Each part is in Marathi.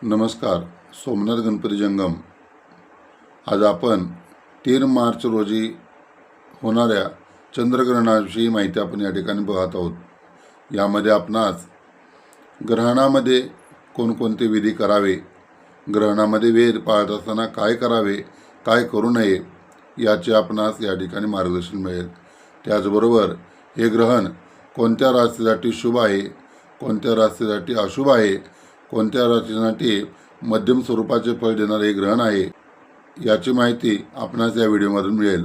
नमस्कार. सोमनाथ गणपती जंगम. आज आपण 3 मार्च रोजी होणाऱ्या चंद्रग्रहणाविषयी माहिती आपण या ठिकाणी पाहत आहोत. यामध्ये आपणास ग्रहणामध्ये कोणकोणते विधी करावे, ग्रहणामध्ये वेद पाळत असताना काय करावे, काय करू नये याचे आपणास या ठिकाणी मार्गदर्शन मिळेल. त्याचबरोबर हे ग्रहण कोणत्या राशीसाठी शुभ आहे, कोणत्या राशीसाठी अशुभ आहे, कोणत्या राशीसाठी मध्यम स्वरूपाचे फळ देणारे ग्रहण आहे याची माहिती आपणास या व्हिडिओमधून मिळेल.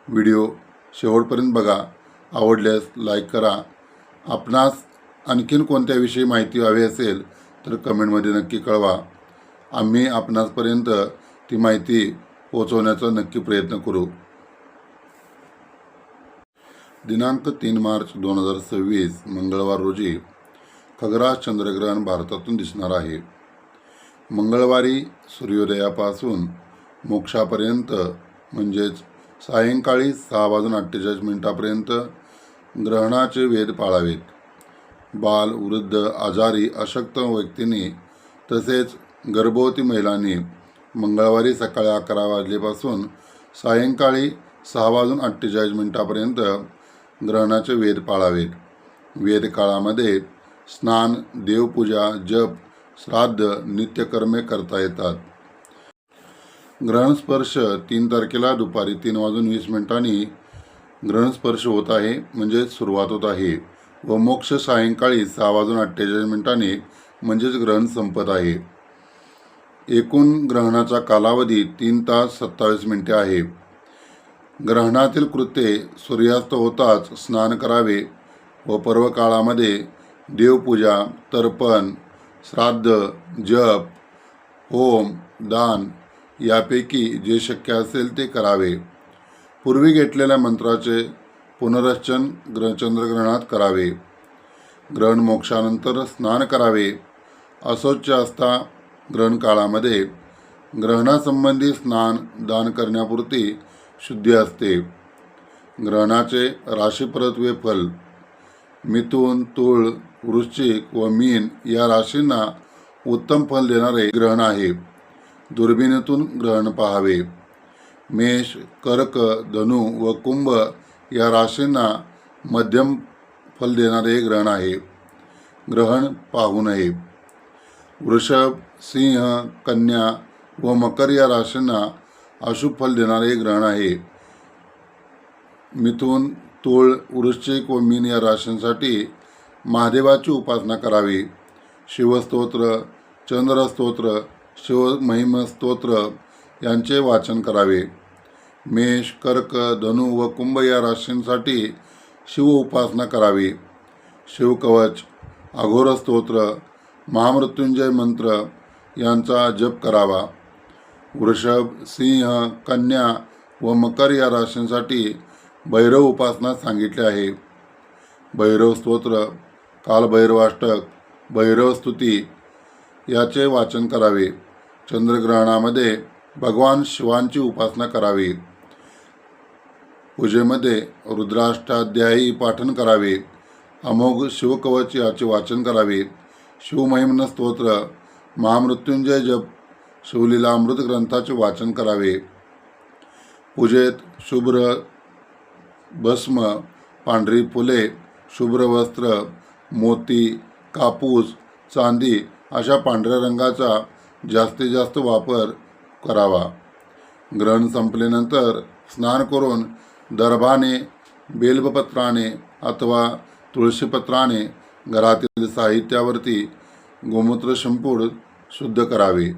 व्हिडिओ शेवटपर्यंत बघा. आवडल्यास लाईक करा. आपणास आणखीन कोणत्याविषयी माहिती हवी असेल तर कमेंटमध्ये नक्की कळवा. आम्ही आपणासपर्यंत ती माहिती पोहोचवण्याचा नक्की प्रयत्न करू. दिनांक 3 मार्च 2026 मंगळवार रोजी खग्रास चंद्रग्रहण भारतातून दिसणार आहे. मंगळवारी सूर्योदयापासून मोक्षापर्यंत म्हणजेच सायंकाळी 6:48 ग्रहणाचे वेध पाळावेत. बाल, वृद्ध, आजारी, अशक्त व्यक्तींनी तसेच गर्भवती महिलांनी मंगळवारी सकाळी 11 वाजल्यापासून सायंकाळी 6:48 ग्रहणाचे वेध पाळावेत. वेद काळामध्ये स्नान, देवपूजा, जप, श्राद्ध, नित्यकर्मे करता येतात. ग्रहण स्पर्श 3 तारखेला दुपारी 3:20 ग्रहण स्पर्श होत आहे, म्हणजे सुरुवात होत आहे, व मोक्ष सायंकाळी 6:48 म्हणजेच ग्रहण संपत आहे. एकूण ग्रहणाचा कालावधी 3 तास 27 मिनिटे आहे. ग्रहणातील कृत्ये सूर्यास्त होताच स्नान करावे व पर्व काळामध्ये देवपूजा, तर्पण, श्राद्ध, जप, होम, दान यापैकी जे शक्य असेल ते करावे. पूर्वी घेतलेल्या मंत्राचे पुनरर्चन चंद्रग्रहणात करावे. ग्रहण मोक्षानंतर स्नान करावे. अशौच असता ग्रहण काळामध्ये ग्रहणासंबंधी स्नान दान करण्यापुरती शुद्धी असते. ग्रहणाचे राशीपरत्वे फल. मिथुन, तुळ, वृश्चिक व मीन या राशींना उत्तम फल देणारे ग्रहण आहे. दुर्बिणीतून ग्रहण पाहावे. मेष, कर्क, धनु व कुंभ या राशींना मध्यम फल देणारे ग्रहण आहे. ग्रहण पाहू नये. वृषभ, सिंह, कन्या व मकर या राशींना अशुभ फल देणारे ग्रहण आहे. मिथुन, तुळ, वृश्चिक व मीन या राशींसाठी महादेवाची उपासना करावी. शिवस्तोत्र, चंद्रस्तोत्र, शिवमहिम स्तोत्र यांचे वाचन करावे. मेष, कर्क, धनु व कुंभ या राशींसाठी शिव उपासना करावी. शिवकवच, अघोर स्तोत्र, महामृत्युंजय मंत्र यांचा जप करावा. वृषभ, सिंह, कन्या व मकर या राशींसाठी भैरव उपासना सांगितली आहे. भैरव स्तोत्र, कालभैरवाष्टक, भैरव स्तुती याचे वाचन करावे. चंद्रग्रहणामध्ये भगवान शिवांची उपासना करावी. पूजेमध्ये रुद्राष्टाध्यायी पाठन करावे. अमोघ शिवकवच याचे वाचन करावे. शिवमहिम्न स्तोत्र, महामृत्युंजय जप, शिवलीला अमृत ग्रंथाचे वाचन करावे. पूजेत शुभ्र भस्म, पांढरी फुले, शुभ्र वस्त्र, मोती, कापूस, चांदी अशा पांढऱ्या रंगाचा जास्तीत जास्त वापर करावा. ग्रहण संपल्यानंतर स्नान करून दर्भाने, बेलपत्राने अथवा तुळशीपत्राने घरातील साहित्यावरती गोमूत्र शिंपूड शुद्ध करावे.